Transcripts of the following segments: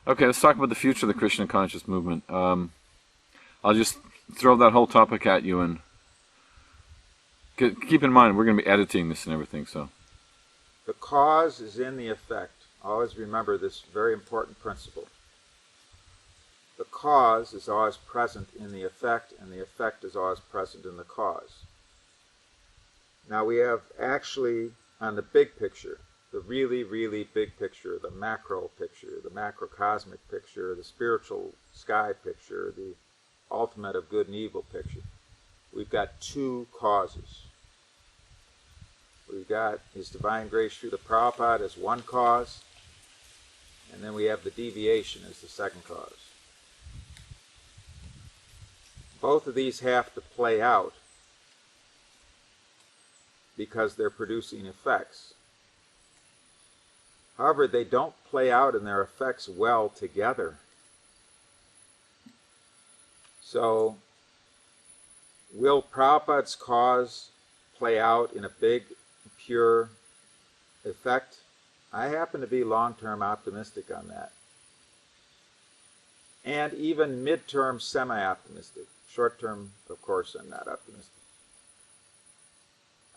Okay, let's talk about the future of the Krishna conscious movement. I'll just throw that whole topic at you, and keep in mind we're going to be editing this and everything. So The cause is in the effect. Always remember this very important principle. The cause is always present in the effect, and the effect is always present in the cause. Now we have actually, on the big picture, the really, really big picture, the macro picture, the macrocosmic picture, the spiritual sky picture, the ultimate of good and evil picture, we've got two causes. We've got His Divine Grace through the Prabhupada as one cause, and then we have the deviation as the second cause. Both of these have to play out because they're producing effects. However, they don't play out in their effects well together. So, will Prabhupada's cause play out in a big, pure effect? I happen to be long-term optimistic on that. And even mid-term semi-optimistic. Short-term, of course, I'm not optimistic.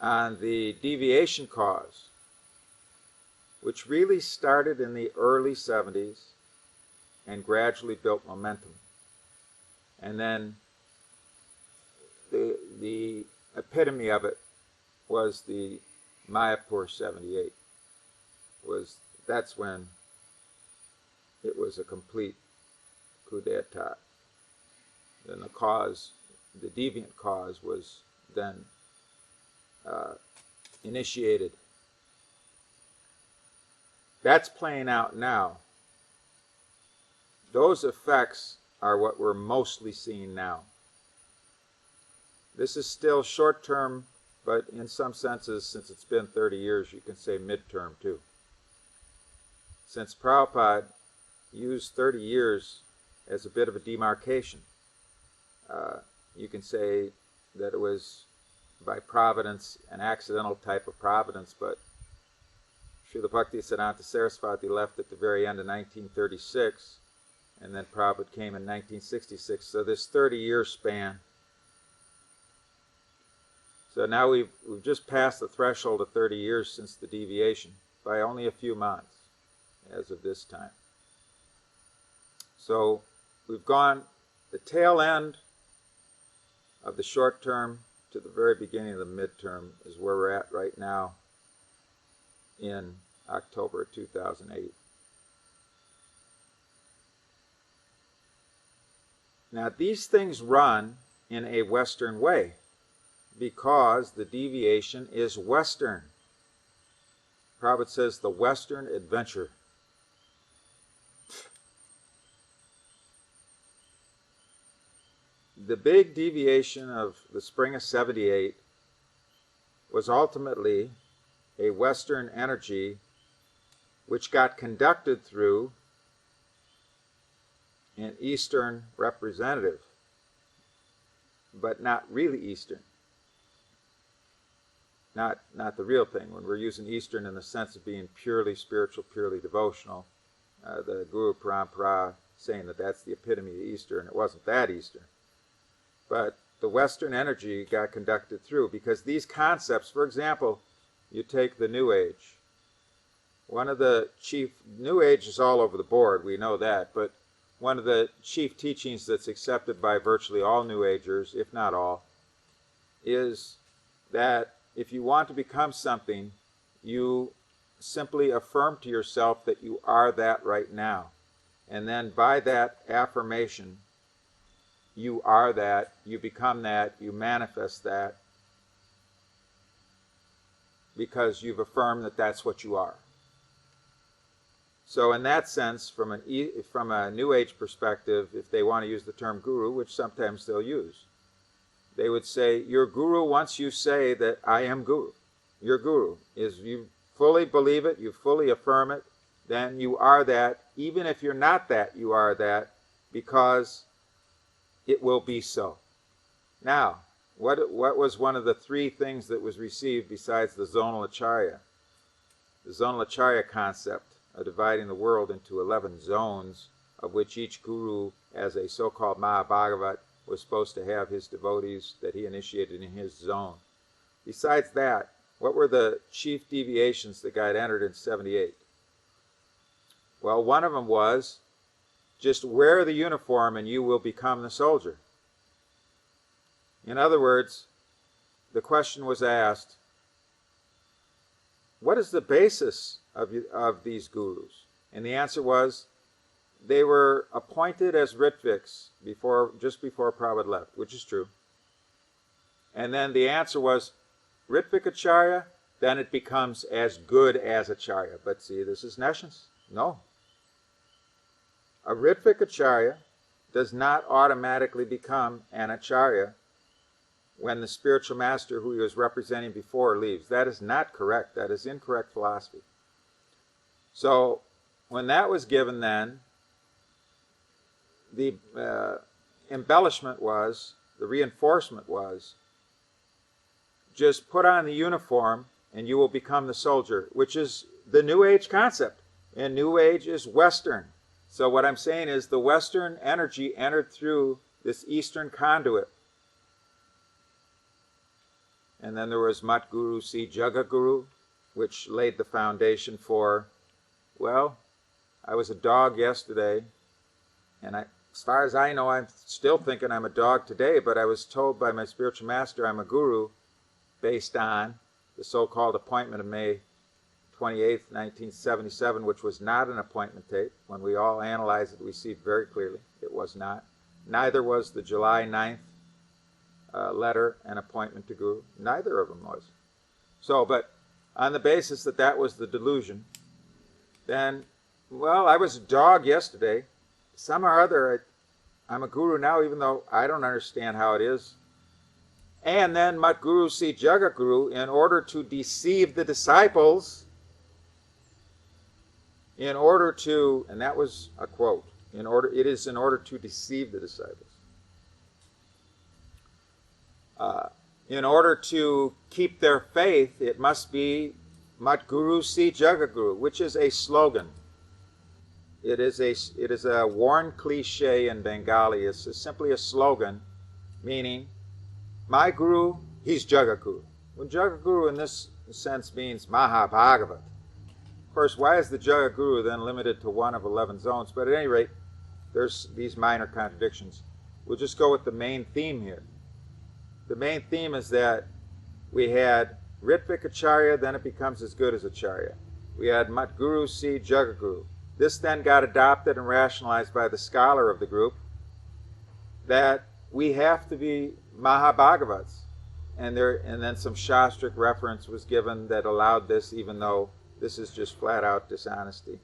On the deviation cause, which really started in the early 70s and gradually built momentum. And then the epitome of it was the Mayapur 78. That's when it was a complete coup d'etat. Then the cause, the deviant cause, was then initiated. That's playing out now. Those effects are what we're mostly seeing now. This is still short-term, but in some senses, since it's been 30 years, you can say mid-term too. Since Prabhupada used 30 years as a bit of a demarcation, you can say that it was by providence, an accidental type of providence, but Srila Bhaktisiddhanta Saraswati left at the very end of 1936, and then Prabhupada came in 1966. So this 30-year span. So now we've just passed the threshold of 30 years since the deviation by only a few months as of this time. So we've gone the tail end of the short term to the very beginning of the midterm is where we're at right now in October of 2008. Now these things run in a Western way because the deviation is Western. Prabhupada says the Western adventure. The big deviation of the spring of 78 was ultimately a Western energy which got conducted through an Eastern representative, but not really Eastern. Not the real thing. When we're using Eastern in the sense of being purely spiritual, purely devotional, the Guru Parampara saying that that's the epitome of Eastern, and it wasn't that Eastern. But the Western energy got conducted through because these concepts, for example, you take the New Age. One of the chief, New Age is all over the board, we know that, but one of the chief teachings that's accepted by virtually all New Agers, if not all, is that if you want to become something, you simply affirm to yourself that you are that right now. And then by that affirmation, you are that, you become that, you manifest that, because you've affirmed that that's what you are. So in that sense, from a New Age perspective, if they want to use the term guru, which sometimes they'll use, they would say, your guru, once you say that I am guru, your guru, is you fully believe it, you fully affirm it, then you are that. Even if you're not that, you are that, because it will be so. Now, what was one of the three things that was received besides the zonal acharya? The zonal acharya concept of dividing the world into 11 zones of which each guru, as a so-called Mahabhagavat, was supposed to have his devotees that he initiated in his zone. Besides that, what were the chief deviations the guy had entered in 78? Well, one of them was, just wear the uniform and you will become the soldier. In other words, the question was asked, what is the basis of these gurus? And the answer was, they were appointed as Ritviks just before Prabhupada left, which is true. And then the answer was, Ritvik Acharya, then it becomes as good as Acharya. But see, this is nescience. No. A Ritvik Acharya does not automatically become an Acharya when the spiritual master who he was representing before leaves. That is not correct. That is incorrect philosophy. So when that was given then, the embellishment was, the reinforcement was, just put on the uniform and you will become the soldier, which is the New Age concept. And New Age is Western. So what I'm saying is the Western energy entered through this Eastern conduit. And then there was Mat Guru Si Jagaguru, which laid the foundation for, well, I was a dog yesterday, and as far as I know, I'm still thinking I'm a dog today, but I was told by my spiritual master I'm a guru based on the so-called appointment of May 28th, 1977, which was not an appointment tape. When we all analyzed it, we see it very clearly. It was not. Neither was the July 9th letter an appointment to guru. Neither of them was. So, but on the basis that that was the delusion, then, well, I was a dog yesterday. Somehow or other, I'm a guru now, even though I don't understand how it is. And then Mat Guru Si Jagaguru, in order to deceive the disciples, in order to, and that was a quote, it is in order to deceive the disciples. In order to keep their faith, it must be Mat Guru Si Jagaguru, which is a slogan. It is a worn cliche in Bengali. It's simply a slogan, meaning, my guru, he's Jagaguru. Well, Jagaguru in this sense means Mahabhagavat. Of course, why is the Jagaguru then limited to one of 11 zones? But at any rate, there's these minor contradictions. We'll just go with the main theme here. The main theme is that we had Ritvik Acharya, then it becomes as good as Acharya. We had Mat Guru Si Jagaguru. This then got adopted and rationalized by the scholar of the group that we have to be Mahabhagavats. And then some Shastric reference was given that allowed this, even though this is just flat out dishonesty.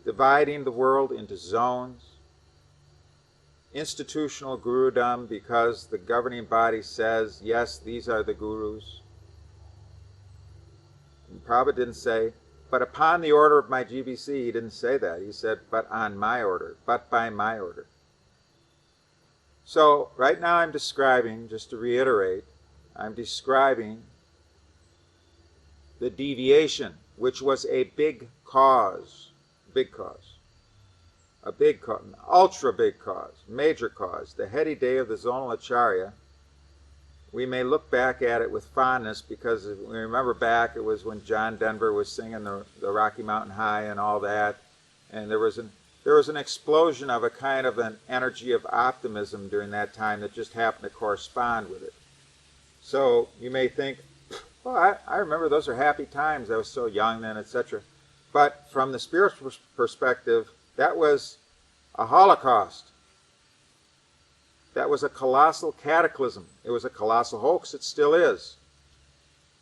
Dividing the world into zones. Institutional gurudom because the governing body says, yes, these are the gurus. And Prabhupada didn't say, but upon the order of my GBC, he didn't say that. He said, but on my order, but by my order. So right now I'm describing, just to reiterate, I'm describing the deviation, which was a big cause, an ultra big cause, major cause, the heady day of the zonal acharya. We may look back at it with fondness because if we remember back, it was when John Denver was singing the Rocky Mountain High and all that, and there was an explosion of a kind of an energy of optimism during that time that just happened to correspond with it. So you may think, well, I remember those are happy times. I was so young then, etc. But from the spiritual perspective, that was a holocaust. That was a colossal cataclysm. It was a colossal hoax. It still is.